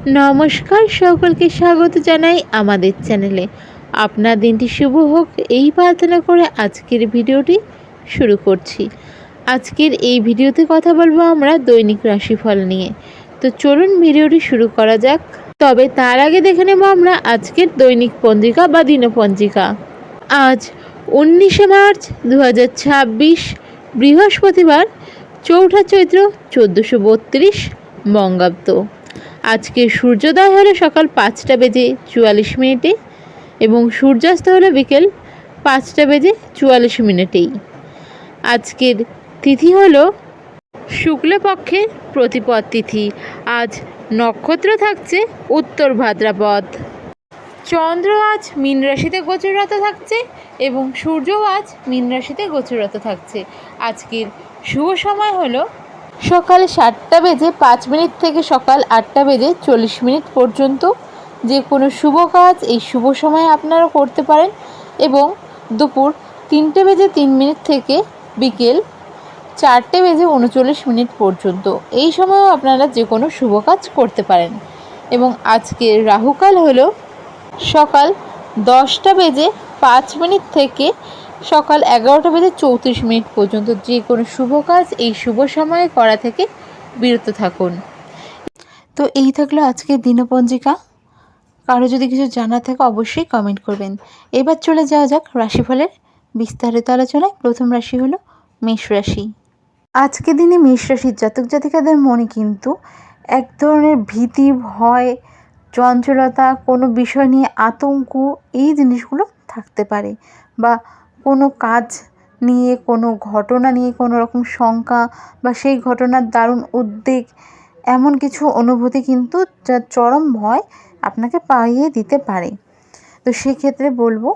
নমস্কার, সকলকে স্বাগত জানাই আমাদের চ্যানেলে। আপনার দিনটি শুভ হোক এই প্রার্থনা করে আজকের ভিডিওটি শুরু করছি। আজকের এই ভিডিওতে কথা বলবো আমরা দৈনিক রাশিফল নিয়ে। তো চলুন ভিডিওটি শুরু করা যাক। তবে তার আগে দেখে নেব আমরা আজকের দৈনিক পঞ্জিকা বা দিনপঞ্জিকা। আজ 19শে মার্চ 2026 বৃহস্পতিবার, চৌঠা চৈত্র 1432 বঙ্গাব্দ। আজকে সূর্যোদয় হলো সকাল 5:44 এবং সূর্যাস্ত হলো বিকেল 5:44। আজকের তিথি হলো শুক্লপক্ষের প্রতিপদ তিথি। আজ নক্ষত্র থাকছে উত্তর ভাদ্রপদ। চন্দ্র আজ মীন রাশিতে গোচররত থাকছে এবং সূর্য আজ মীন রাশিতে গোচররত থাকছে। আজকের শুভ সময় হলো সকাল 7:05 থেকে সকাল 8:40 পর্যন্ত। যে কোনো শুভ কাজ এই শুভ সময়ে আপনারা করতে পারেন এবং দুপুর 3:03 থেকে বিকেল 4:39 পর্যন্ত এই সময়েও আপনারা যে কোনো শুভ কাজ করতে পারেন। এবং আজকের রাহুকাল হলো সকাল 10:05 থেকে সকাল 11:34 পর্যন্ত। যে কোনো শুভ কাজ এই শুভ সময়ে করা থেকে বিরত থাকুন। তো এই থাকলো আজকের দিনপঞ্জিকা। কারো যদি কিছু জানার থাকে অবশ্যই কমেন্ট করবেন। এবার চলে যাওয়া যাক রাশিফলের বিস্তারিত আলোচনায়। প্রথম রাশি হলো মেষ রাশি। আজকের দিনে মেষ রাশির জাতক জাতিকাদের মনে কিন্তু এক ধরনের ভীতি, ভয়, চঞ্চলতা, কোনো বিষয় নিয়ে আতঙ্ক, এই জিনিসগুলো থাকতে পারে। বা কোনো কাজ নিয়ে, কোনো ঘটনা নিয়ে কোনো রকম শঙ্কা বা সেই ঘটনার দারুণ উদ্বেগ, এমন কিছু অনুভূতি কিন্তু যা চরম ভয় আপনাকে পাইয়ে দিতে পারে। তো সেক্ষেত্রে বলবো,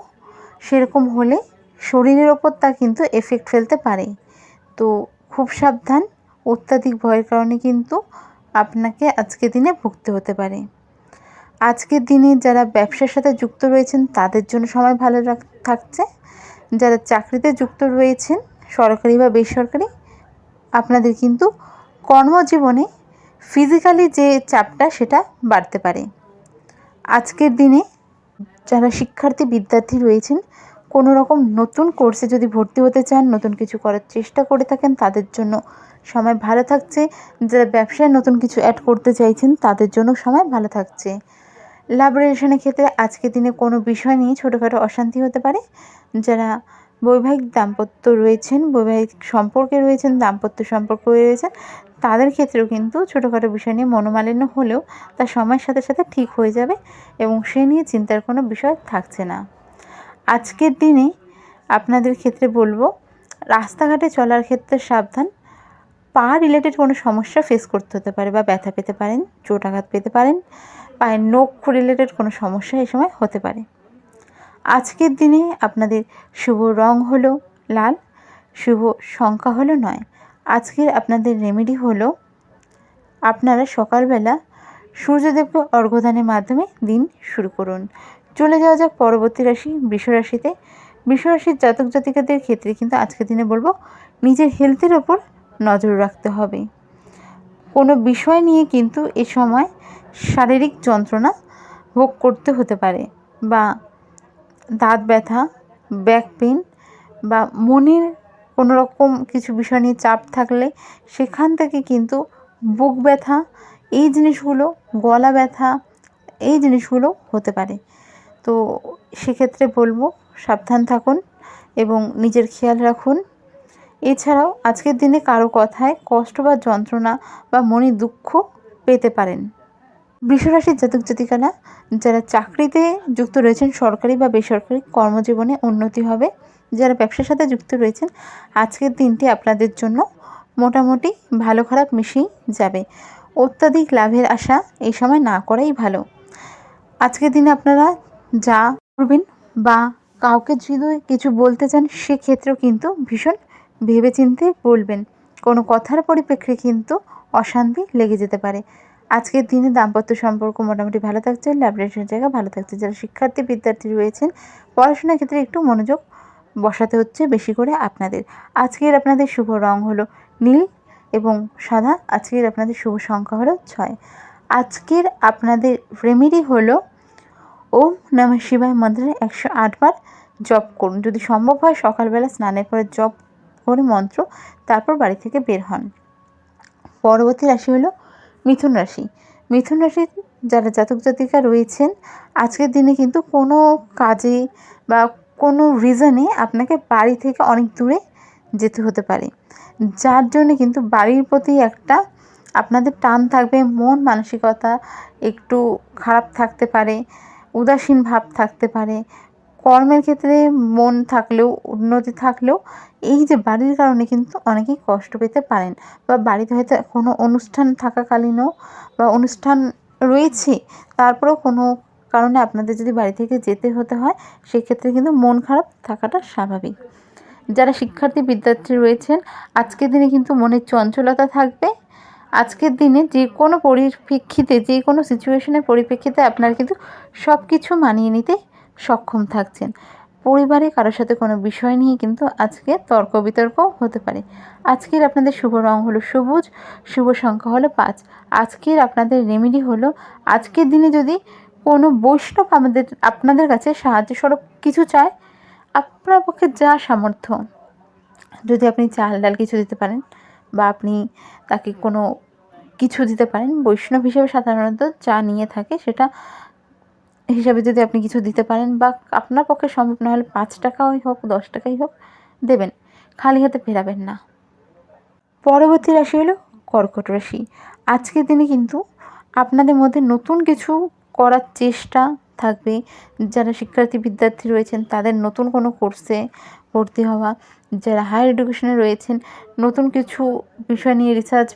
সেরকম হলে শরীরের ওপর তা কিন্তু এফেক্ট ফেলতে পারে। তো খুব সাবধান, অত্যাধিক ভয়ের কারণে কিন্তু আপনাকে আজকের দিনে ভুগতে হতে পারে। আজকের দিনে যারা ব্যবসার সাথে যুক্ত রয়েছেন তাদের জন্য সময় ভালো থাকছে। যারা চাকরিতে যুক্ত রয়েছেন, সরকারি বা বেসরকারি, আপনাদের কিন্তু কর্মজীবনে ফিজিক্যালি যে চাপটা সেটা বাড়তে পারে। আজকের দিনে যারা শিক্ষার্থী বিদ্যার্থী রয়েছেন, কোনো রকম নতুন কোর্সে যদি ভর্তি হতে চান, নতুন কিছু করার চেষ্টা করে থাকেন, তাদের জন্য সময় ভালো থাকছে। যারা ব্যবসায় নতুন কিছু অ্যাড করতে চাইছেন তাদের জন্য সময় ভালো থাকছে। লাভ রিলেশনের ক্ষেত্রে আজকের দিনে কোনো বিষয় নিয়ে ছোটোখাটো অশান্তি হতে পারে। যারা বৈবাহিক দাম্পত্য রয়েছেন, বৈবাহিক সম্পর্কে রয়েছেন, দাম্পত্য সম্পর্ক রয়েছেন, তাদের ক্ষেত্রেও কিন্তু ছোটোখাটো বিষয় নিয়ে মনোমালিন্য হলেও তা সময়ের সাথে সাথে ঠিক হয়ে যাবে এবং সে নিয়ে চিন্তার কোনো বিষয় থাকছে না। আজকের দিনে আপনাদের ক্ষেত্রে বলবো, রাস্তাঘাটে চলার ক্ষেত্রে সাবধান। পা রিলেটেড কোনো সমস্যা ফেস করতে হতে পারে বা ব্যথা পেতে পারেন, চোট আঘাত পেতে পারেন, পায়ের নখ রিলেটেড কোনো সমস্যা এই সময় হতে পারে। আজকের দিনে আপনাদের শুভ রং হলো লাল, শুভ সংখ্যা হলো 9। আজকের আপনাদের রেমেডি হলো, আপনারা সকালবেলা সূর্যদেবকে অর্ঘ্যদানের মাধ্যমে দিন শুরু করুন। চলে যাওয়া যাক পরবর্তী রাশি বৃষ রাশিতে। বৃষ রাশির জাতক জাতিকাদের ক্ষেত্রে কিন্তু আজকের দিনে বলবো, নিজের হেলথের ওপর নজর রাখতে হবে। কোনো বিষয় নিয়ে কিন্তু এ সময় শারীরিক যন্ত্রণা ভোগ করতে হতে পারে, বা দাঁত ব্যথা, ব্যাক পেন, বা মনের কোনো রকম কিছু বিষয় নিয়ে চাপ থাকলে সেখান থেকে কিন্তু বুক ব্যথা, এই জিনিসগুলো, গলা ব্যথা, এই জিনিসগুলো হতে পারে। তো সেক্ষেত্রে বলবো সাবধান থাকুন এবং নিজের খেয়াল রাখুন। এছাড়াও আজকের দিনে কারো কথায় কষ্ট বা যন্ত্রণা বা মনে দুঃখ পেতে পারেন। বৃষরাশির জাতক জাতিকারা যারা চাকরিতে যুক্ত রয়েছেন, সরকারি বা বেসরকারি, কর্মজীবনে উন্নতি হবে। যারা ব্যবসার সাথে যুক্ত রয়েছেন, আজকের দিনটি আপনাদের জন্য মোটামুটি ভালো খারাপ মিশেই যাবে। অত্যাধিক লাভের আশা এই সময় না করাই ভালো। আজকের দিনে আপনারা যা করবেন বা কাউকে যদি কিছু বলতে চান, সেক্ষেত্রেও কিন্তু ভীষণ ভেবেচিন্তে বলবেন। কোনো কথার পরিপ্রেক্ষিতে কিন্তু অশান্তি লেগে যেতে পারে। আজকের দিনে দাম্পত্য সম্পর্ক মোটামুটি ভালো থাকছে, লাভ রিলেশনের জায়গা ভালো থাকছে। যারা শিক্ষার্থী বিদ্যার্থী রয়েছেন, পড়াশোনার ক্ষেত্রে একটু মনোযোগ বসাতে হচ্ছে বেশি করে আপনাদের। আজকের আপনাদের শুভ রং হলো নীল এবং সাদা। আজকের আপনাদের শুভ সংখ্যা হলো 6। আজকের আপনাদের রেমেডি হলো ওম নমঃ শিবায় মন্ত্রে 108 বার জপ করুন। যদি সম্ভব হয় সকালবেলা স্নানের পরে জপ করে মন্ত্র, তারপর বাড়ি থেকে বের হন। পরবর্তী রাশি হলো মিথুন রাশি। মিথুন রাশির যারা জাতক জাতিকা রয়েছেন, আজকের দিনে কিন্তু কোনো কাজে বা কোনো রিজনে আপনাকে বাড়ি থেকে অনেক দূরে যেতে হতে পারে, যার জন্য কিন্তু বাড়ির প্রতি একটা আপনাদের টান থাকবে। মন মানসিকতা একটু খারাপ থাকতে পারে, উদাসীন ভাব থাকতে পারে। কর্মের ক্ষেত্রে মন থাকলেও, উন্নতি থাকলেও এই যে বাড়ির কারণে কিন্তু অনেকেই কষ্ট পেতে পারেন, বা বাড়িতে হয়তো কোনো অনুষ্ঠান থাকাকালীনও বা অনুষ্ঠান রয়েছে, তারপরেও কোনো কারণে আপনাদের যদি বাড়ি থেকে যেতে হতে হয়, সেক্ষেত্রে কিন্তু মন খারাপ থাকাটা স্বাভাবিক। যারা শিক্ষার্থী বিদ্যার্থী রয়েছেন, আজকের দিনে কিন্তু মনের চঞ্চলতা থাকবে। আজকের দিনে যে কোনো পরিপ্রেক্ষিতে, যে কোনো সিচুয়েশনের পরিপ্রেক্ষিতে আপনারা কিন্তু সব কিছু মানিয়ে নিতে সক্ষম থাকছেন। পরিবারে কারোর সাথে কোনো বিষয় নিয়ে কিন্তু আজকে তর্ক বিতর্ক হতে পারে। আজকের আপনাদের শুভ রং হলো সবুজ, শুভ সংখ্যা হলো 5। আজকের আপনাদের রেমেডি হলো, আজকের দিনে যদি কোনো বৈষ্ণব আপনাদের কাছে সাহায্য স্বরূপ কিছু চায়, আপনার পক্ষে যা সামর্থ্য, যদি আপনি চাল ডাল কিছু দিতে পারেন, বা আপনি তাকে কোনো কিছু দিতে পারেন, বৈষ্ণব হিসেবে সাধারণত যা নিয়ে থাকে সেটা হিসাবে যদি আপনি কিছু দিতে পারেন, বা আপনার পক্ষে সম্ভব না হলে 5 টাকাই হোক, 10 টাকাই হোক দেবেন, খালি হাতে ফেরাবেন না। পরবর্তী রাশি হলো কর্কট রাশি। আজকের দিনে কিন্তু আপনাদের মধ্যে নতুন কিছু করার চেষ্টা থাকবে। যারা শিক্ষার্থী বিদ্যার্থী রয়েছেন, তাদের নতুন কোনো কোর্সে ভর্তি হওয়া, যারা হায়ার এডুকেশনে রয়েছেন, নতুন কিছু বিষয় নিয়ে রিসার্চ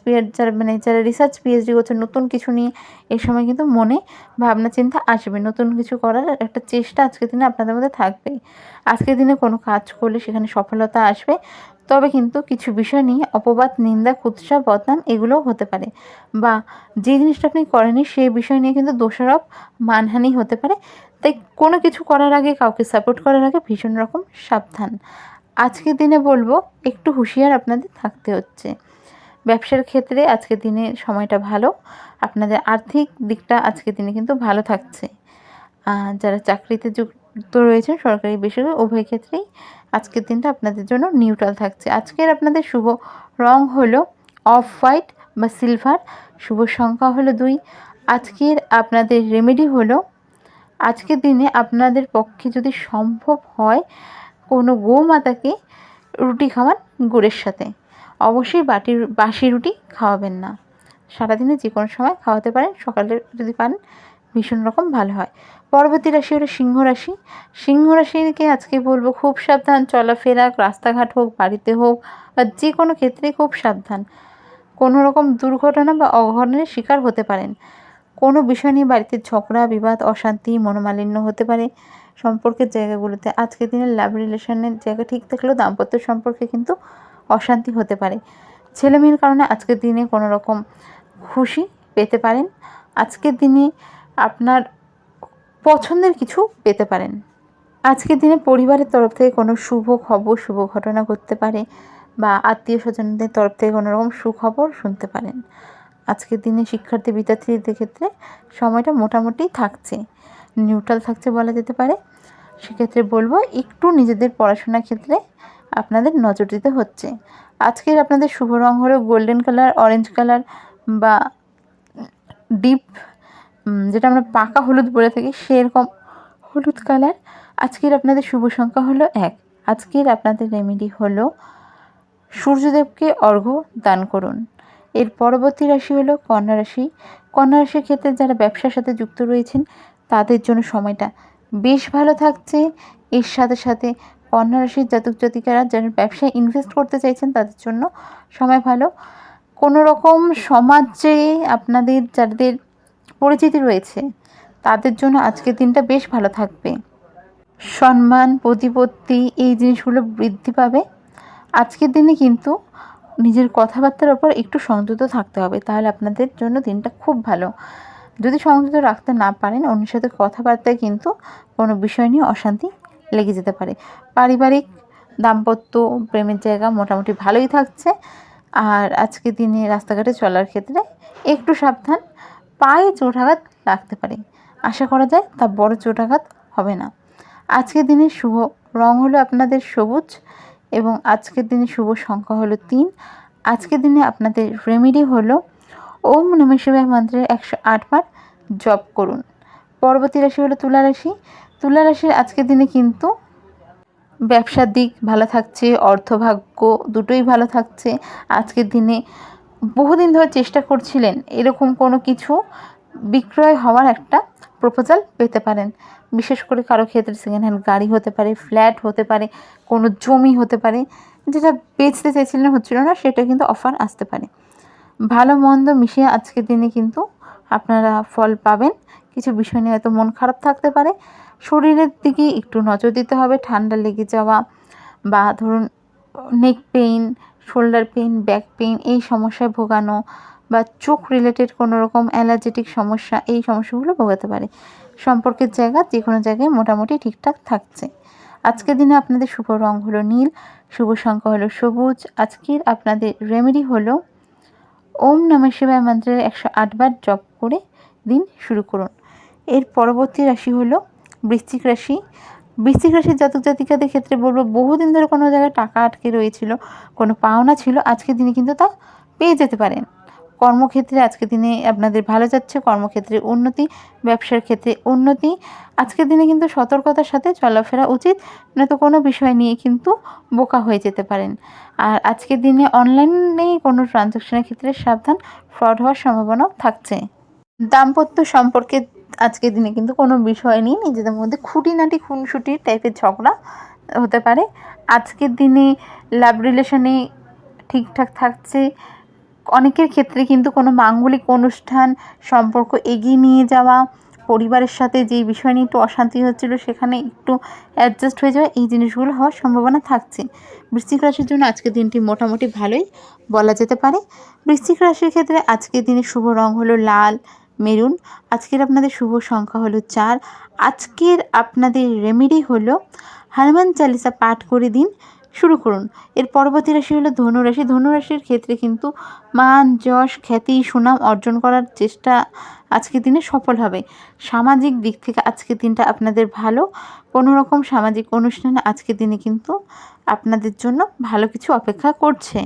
যারা রিসার্চ পিএইচডি করছেন, নতুন কিছু নিয়ে এই সময় কিন্তু মনে ভাবনা চিন্তা আসবে। নতুন কিছু করার একটা চেষ্টা আজকের দিনে আপনাদের মধ্যে থাকবে। আজকের দিনে কোনো কাজ করলে সেখানে সফলতা আসবে, তবে কিন্তু কিছু বিষয় নিয়ে অপবাদ, নিন্দা, কুৎসা, বদনাম এগুলোও হতে পারে, বা যে জিনিসটা আপনি করেননি সেই বিষয় নিয়ে কিন্তু দোষারোপ, মানহানি হতে পারে। তাই কোনো কিছু করার আগে, কাউকে সাপোর্ট করার আগে ভীষণ রকম সাবধান। আজকের দিনে বলবো একটু হুঁশিয়ার আপনাদের থাকতে হচ্ছে। ব্যবসার ক্ষেত্রে আজকের দিনে সময়টা ভালো, আপনাদের আর্থিক দিকটা আজকের দিনে কিন্তু ভালো থাকছে। যারা চাকরিতে যুক্ত রয়েছেন, সরকারি বেসরকারি উভয় ক্ষেত্রেই আজকের দিনটা আপনাদের জন্য নিউট্রাল থাকছে। আজকের আপনাদের শুভ রং হলো অফ হোয়াইট বা সিলভার, শুভ সংখ্যা হলো 2। আজকের আপনাদের রেমেডি হলো, আজকের দিনে আপনাদের পক্ষে যদি সম্ভব হয় কোনো গোমাতাকে রুটি খাওয়ান গুড়ের সাথে। অবশ্যই বাসি রুটি খাওয়াবেন না, সারাদিনে যে কোনো সময় খাওয়াতে পারেন, সকালে যদি পান ভীষণ রকম ভালো হয়। পরবর্তী রাশি হলো সিংহ রাশি। সিংহ রাশিকে আজকে বলবো খুব সাবধান। চলাফেরা, রাস্তাঘাট হোক, বাড়িতে হোক, বা যে কোনো ক্ষেত্রে খুব সাবধান। কোনো রকম দুর্ঘটনা বা অঘটনের শিকার হতে পারেন। কোনো বিষয় নিয়ে বাড়িতে ঝগড়া, বিবাদ, অশান্তি, মনোমালিন্য হতে পারে। সম্পর্কের জায়গাগুলোতে আজকের দিনে লাভ রিলেশনের জায়গা ঠিক থাকলেও দাম্পত্য সম্পর্কে কিন্তু অশান্তি হতে পারে। ছেলেমেয়ের কারণে আজকের দিনে কোনো রকম খুশি পেতে পারেন। আজকের দিনে আপনার পছন্দের কিছু পেতে পারেন। আজকের দিনে পরিবারের তরফ থেকে কোনো শুভ খবর, শুভ ঘটনা ঘটতে পারে, বা আত্মীয় স্বজনদের তরফ থেকে কোনো রকম সুখবর শুনতে পারেন। আজকের দিনে শিক্ষার্থী বিদ্যার্থীদের ক্ষেত্রে সময়টা মোটামুটি থাকছে, নিউট্রাল থাকছে বলা যেতে পারে। সেক্ষেত্রে বলবো একটু নিজেদের পড়াশোনার ক্ষেত্রে আপনাদের নজর দিতে হচ্ছে। আজকের আপনাদের শুভ রং হলো গোল্ডেন কালার, অরেঞ্জ কালার, বা ডিপ যেটা আমরা পাকা হলুদ বলে থাকি সেরকম হলুদ কালার। আজকের আপনাদের শুভ সংখ্যা হলো 1। আজকের আপনাদের রেমেডি হলো সূর্যদেবকে অর্ঘ্য দান করুন। এর পরবর্তী রাশি হলো কন্যা রাশি। কন্যা রাশির ক্ষেত্রে যারা ব্যবসার সাথে যুক্ত রয়েছেন, তাদের জন্য সময়টা বেশ ভালো থাকছে। এর সাথে সাথে কন্যা রাশির জাতক জাতিকারা যারা ব্যবসায় ইনভেস্ট করতে চাইছেন, তাদের জন্য সময় ভালো। কোনো রকম সমাজে আপনাদের যাদের পরিচিতি রয়েছে, তাদের জন্য আজকের দিনটা বেশ ভালো থাকবে। সম্মান, প্রতিপত্তি এই জিনিসগুলো বৃদ্ধি পাবে। আজকের দিনে কিন্তু নিজের কথাবার্তার ওপর একটু সংযত থাকতে হবে, তাহলে আপনাদের জন্য দিনটা খুব ভালো। যদি সংযত রাখতে না পারেন, অন্যের সাথে কথাবার্তায় কিন্তু কোনো বিষয় নিয়ে অশান্তি লেগে যেতে পারে। পারিবারিক, দাম্পত্য, প্রেমের জায়গা মোটামুটি ভালোই থাকছে। আর আজকের দিনে রাস্তাঘাটে চলার ক্ষেত্রে একটু সাবধান। পায়ে চোটাঘাত লাগতে পারে, আশা করা যায় তা বড় চোটাঘাত হবে না। আজকের দিনের শুভ রং হলো আপনাদের সবুজ এবং আজকের দিনের শুভ সংখ্যা হলো 3। আজকের দিনে আপনাদের রেমেডি হলো ওম নমঃ শিবায় মন্ত্রের 108 বার জপ করুন। পরবর্তী রাশি হলো তুলা রাশি। তুলা রাশির আজকের দিনে কিন্তু ব্যবসার দিক ভালো থাকছে, অর্থভাগ্য দুটোই ভালো থাকছে। আজকের দিনে বহুদিন ধরে চেষ্টা করছিলেন এরকম কোনো কিছু বিক্রয় হওয়ার একটা প্রপোজাল পেতে পারেন। বিশেষ করে কারো ক্ষেত্রে সেকেন্ড হ্যান্ড গাড়ি হতে পারে, ফ্ল্যাট হতে পারে, কোনো জমি হতে পারে, যেটা বেচতে চাইছিলেন হচ্ছিল না সেটা কিন্তু অফার আসতে পারে। ভালো মন্দ মিশিয়ে আজকের দিনে কিন্তু আপনারা ফল পাবেন। কিছু বিষয় নিয়ে হয়তো মন খারাপ থাকতে পারে, শরীরের দিকে একটু নজর দিতে হবে। ঠান্ডা লেগে যাওয়া বা ধরুন নেক pain, shoulder pain, back pain এই সমস্যায় ভোগানো বা চোখ রিলেটেড কোনো রকম অ্যালার্জেটিক সমস্যা, এই সমস্যাগুলো ভোগাতে পারে। সম্পর্কের জায়গা যে কোনো জায়গায় মোটামুটি ঠিকঠাক থাকছে। আজকের দিনে আপনাদের শুভ রং হলো নীল, শুভ সংখ্যা হলো সবুজ। আজকের আপনাদের রেমেডি হলো ওম নমঃ শিবায় মন্ত্রের 108 বার জপ করে দিন শুরু করুন। এর পরবর্তী রাশি হলো বৃশ্চিক রাশি। বৃশ্চিক রাশির জাতক জাতিকাদের ক্ষেত্রে বলবো বহুদিন ধরে কোনো জায়গায় টাকা আটকে রয়েছিল, কোনো পাওনা ছিল, আজকের দিনে কিন্তু তা পেয়ে যেতে পারেন। কর্মক্ষেত্রে আজকের দিনে আপনাদের ভালো যাচ্ছে, কর্মক্ষেত্রে উন্নতি, ব্যবসার ক্ষেত্রে উন্নতি। আজকের দিনে কিন্তু সতর্কতার সাথে চলাফেরা উচিত, নয়তো কোনো বিষয় নিয়ে কিন্তু বোকা হয়ে যেতে পারেন। আর আজকের দিনে অনলাইনে কোনো ট্রানজ্যাকশনের ক্ষেত্রে সাবধান, ফ্রড হওয়ার সম্ভাবনাও থাকছে। দাম্পত্য সম্পর্কে আজকের দিনে কিন্তু কোনো বিষয় নেই, নিজেদের মধ্যে খুঁটিনাটি খুনসুটি টাইপের ঝগড়া হতে পারে। আজকের দিনে লাভ রিলেশনে ঠিকঠাক থাকছে। অনেকের ক্ষেত্রে কিন্তু কোনো মাঙ্গলিক অনুষ্ঠান, সম্পর্ক এগিয়ে নিয়ে যাওয়া, পরিবারের সাথে যেই বিষয় নিয়ে একটু অশান্তি হচ্ছিলো সেখানে একটু অ্যাডজাস্ট হয়ে যাওয়া, এই জিনিসগুলো হওয়ার সম্ভাবনা থাকছে। বৃশ্চিক রাশির জন্য আজকের দিনটি মোটামুটি ভালোই বলা যেতে পারে। বৃশ্চিক রাশির ক্ষেত্রে আজকের দিনের শুভ রং হলো লাল, মেরুন। আজকের আপনাদের শুভ সংখ্যা হলো 4। আজকের আপনাদের রেমেডি হলো হনুমান চালিসা পাঠ করে দিন শুরু করুন। এর পরবর্তী রাশি হলো ধনুরাশি। ধনুরাশির ক্ষেত্রে কিন্তু মান, যশ, খ্যাতি, সুনাম অর্জন করার চেষ্টা আজকের দিনে সফল হবে। সামাজিক দিক থেকে আজকের দিনটা আপনাদের ভালো। কোনো রকম সামাজিক অনুষ্ঠানে আজকের দিনে কিন্তু আপনাদের জন্য ভালো কিছু অপেক্ষা করছে।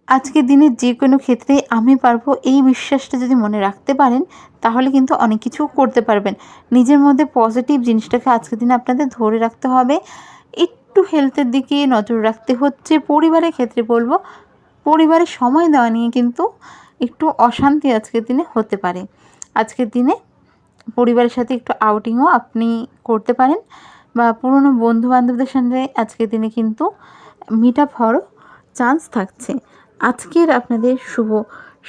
আজকের দিনে যে কোনো ক্ষেত্রে আমি পারবো এই বিশ্বাসটা যদি মনে রাখতে পারেন তাহলে কিন্তু অনেক কিছু করতে পারবেন। নিজের মধ্যে পজিটিভ জিনিসটাকে আজকের দিনে আপনাদের ধরে রাখতে হবে। একটু হেলথের দিকে নজর রাখতে হচ্ছে। পরিবারের ক্ষেত্রে বলবো পরিবারের সময় দেওয়া নিয়ে কিন্তু একটু অশান্তি আজকের দিনে হতে পারে। আজকের দিনে পরিবারের সাথে একটু আউটিংও আপনি করতে পারেন বা পুরনো বন্ধুবান্ধবদের সঙ্গে আজকের দিনে কিন্তু মিট আপ হওয়ারও চান্স থাকছে। আজকের আপনাদের শুভ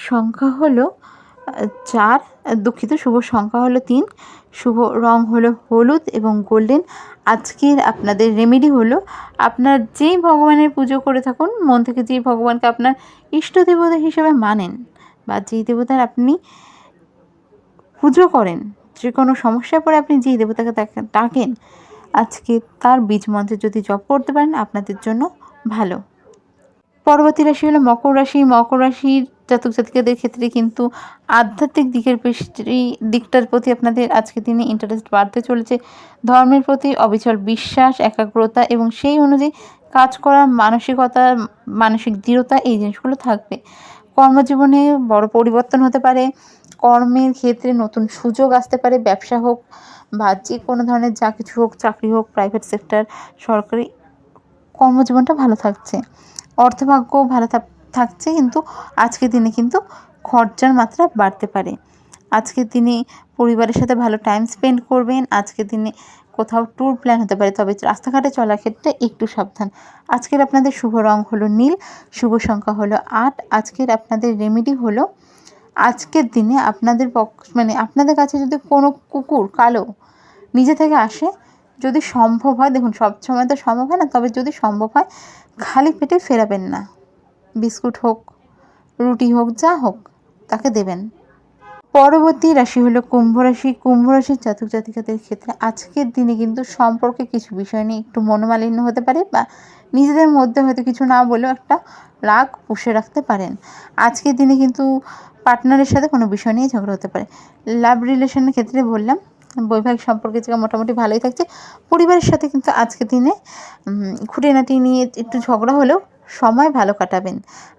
সংখ্যা হলো 4, শুভ সংখ্যা হলো 3, শুভ রং হলো হলুদ এবং গোল্ডেন। আজকের আপনাদের রেমেডি হলো আপনার যেই ভগবানের পুজো করে থাকুন, মন থেকে যেই ভগবানকে আপনার ইষ্ট দেবতা হিসেবে মানেন বা যেই দেবতার আপনি পুজো করেন, যে কোনো সমস্যায় পড়ে আপনি যেই দেবতাকে ডাকেন, আজকে তার বীজ মন্ত্রে যদি জপ করতে পারেন আপনাদের জন্য ভালো। পরবর্তী রাশি হলো মকর রাশি। মকর রাশির জাতক জাতিকাদের ক্ষেত্রে কিন্তু আধ্যাত্মিক দিকটার প্রতি আপনাদের আজকের দিনে ইন্টারেস্ট বাড়তে চলেছে। ধর্মের প্রতি অবিচল বিশ্বাস, একাগ্রতা এবং সেই অনুযায়ী কাজ করার মানসিকতা, মানসিক দৃঢ়তা, এই জিনিসগুলো থাকবে। কর্মজীবনে বড় পরিবর্তন হতে পারে। কর্মের ক্ষেত্রে নতুন সুযোগ আসতে পারে, ব্যবসা হোক বা যে কোনো ধরনের যা কিছু হোক, চাকরি হোক, প্রাইভেট সেক্টর, সরকারি, কর্মজীবনটা ভালো থাকছে। অর্থভাগ্যও ভালো থাকছে, কিন্তু আজকের দিনে কিন্তু খরচার মাত্রা বাড়তে পারে। আজকের দিনে পরিবারের সাথে ভালো টাইম স্পেন্ড করবেন। আজকের দিনে কোথাও ট্যুর প্ল্যান হতে পারে, তবে রাস্তাঘাটে চলার ক্ষেত্রে একটু সাবধান। আজকের আপনাদের শুভ রং হলো নীল, শুভ সংখ্যা হলো 8। আজকের আপনাদের রেমেডি হলো আজকের দিনে আপনাদের আপনাদের কাছে যদি কোনো কুকুর কালো নিজে থেকে আসে, যদি সম্ভব হয়, দেখুন সব সময় তো সম্ভব হয় না, তবে যদি সম্ভব হয় খালি পেটে ফেরাবেন না। বিস্কুট হোক, রুটি হোক, যা হোক তাকে দেবেন। পরবর্তী রাশি হলো কুম্ভ রাশি। কুম্ভ রাশির জাতক জাতিকাদের ক্ষেত্রে আজকের দিনে কিন্তু সম্পর্কে কিছু বিষয় নিয়ে একটু মনোমালিন্য হতে পারে বা নিজেদের মধ্যে হয়তো কিছু না বলেও একটা রাগ পুষে রাখতে পারেন। আজকের দিনে কিন্তু পার্টনারের সাথে কোনো বিষয় নিয়ে ঝগড়া হতে পারে। লাভ রিলেশনের ক্ষেত্রে বললাম বৈবাহিক সম্পর্কের জায়গা মোটামুটি ভালোই থাকছে। পরিবারের সাথে কিন্তু আজকের দিনে খুঁটিনাটি নিয়ে একটু ঝগড়া হলেও সময় ভালো কাটাবেন।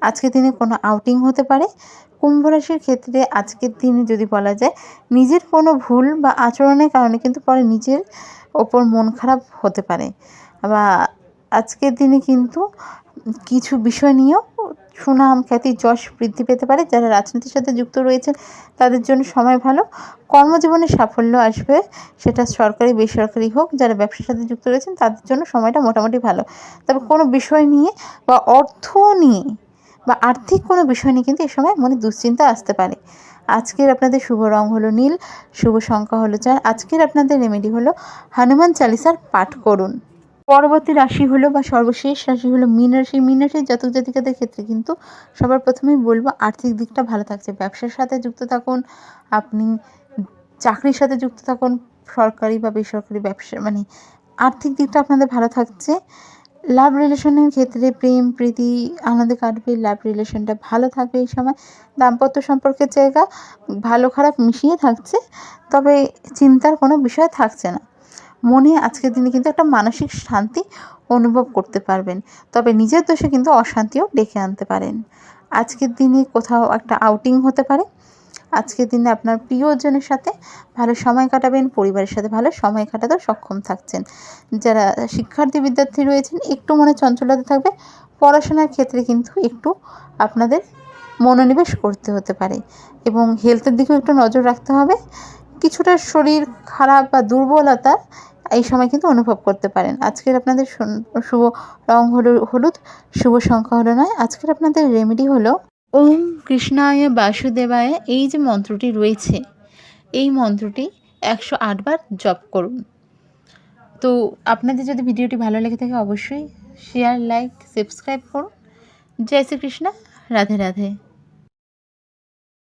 আজকের দিনে কোনো আউটিং হতে পারে। কুম্ভ রাশির ক্ষেত্রে আজকের দিনে যদি বলা যায় নিজের কোনো ভুল বা আচরণের কারণে কিন্তু পরে নিজের ওপর মন খারাপ হতে পারে, বা আজকের দিনে কিন্তু কিছু বিষয় নিয়েও সুনাম খ্যাতি যশ বৃদ্ধি পেতে পারে। যারা রাজনীতির সাথে যুক্ত রয়েছেন তাদের জন্য সময় ভালো। কর্মজীবনে সাফল্য আসবে, সেটা সরকারি বেসরকারি হোক। যারা ব্যবসার সাথে যুক্ত রয়েছেন তাদের জন্য সময়টা মোটামুটি ভালো। তবে কোনো বিষয় নিয়ে বা অর্থ নিয়ে বা আর্থিক কোনো বিষয় নিয়ে কিন্তু এ সময় মনে দুশ্চিন্তা আসতে পারে। আজকের আপনাদের শুভ রং হলো নীল, শুভ সংখ্যা হলো 4। আজকের আপনাদের রেমেডি হলো হনুমান চালিসার পাঠ করুন। পরবর্তী রাশি হলো বা সর্বশেষ রাশি হলো মীন রাশি। মীন রাশির জাতক জাতিকাদের ক্ষেত্রে কিন্তু সবার প্রথমেই বলবো আর্থিক দিকটা ভালো থাকছে। ব্যবসার সাথে যুক্ত থাকুন, আপনি চাকরির সাথে যুক্ত থাকুন, সরকারি বা বেসরকারি ব্যবসা, মানে আর্থিক দিকটা আপনাদের ভালো থাকছে। লাভ রিলেশনের ক্ষেত্রে প্রেম প্রীতি আনন্দে কাটবে, লাভ রিলেশনটা ভালো থাকবে এই সময়। দাম্পত্য সম্পর্কের জায়গা ভালো খারাপ মিশিয়ে থাকছে, তবে চিন্তার কোনো বিষয় থাকছে না। মনে আজকের দিনে কিন্তু একটা মানসিক শান্তি অনুভব করতে পারবেন, তবে নিজের দোষে কিন্তু অশান্তিও ডেকে আনতে পারেন। আজকের দিনে কোথাও একটা আউটিং হতে পারে। আজকের দিনে আপনার প্রিয়জনের সাথে ভালো সময় কাটাবেন, পরিবারের সাথে ভালো সময় কাটাতেও সক্ষম থাকছেন। যারা শিক্ষার্থী বিদ্যার্থী রয়েছেন একটু মনে চঞ্চলতা থাকবে। পড়াশোনার ক্ষেত্রে কিন্তু একটু আপনাদের মনোনিবেশ করতে হতে পারে, এবং হেলথের দিকেও একটু নজর রাখতে হবে। কিছুটা শরীর খারাপ বা দুর্বলতা এই সময় কিন্তু অনুভব করতে পারেন। আজকের আপনাদের শুভ রং হলো হলুদ, শুভ সংখ্যা হলো 9। আজকের আপনাদের রেমেডি হলো ওম কৃষ্ণায় বাসুদেবায়। এই যে মন্ত্রটি রয়েছে এই মন্ত্রটি 108 বার জপ করুন। তো আপনাদের যদি ভিডিওটি ভালো লেগে থাকে অবশ্যই শেয়ার লাইক সাবস্ক্রাইব করুন। জয় শ্রীকৃষ্ণ, রাধে রাধে।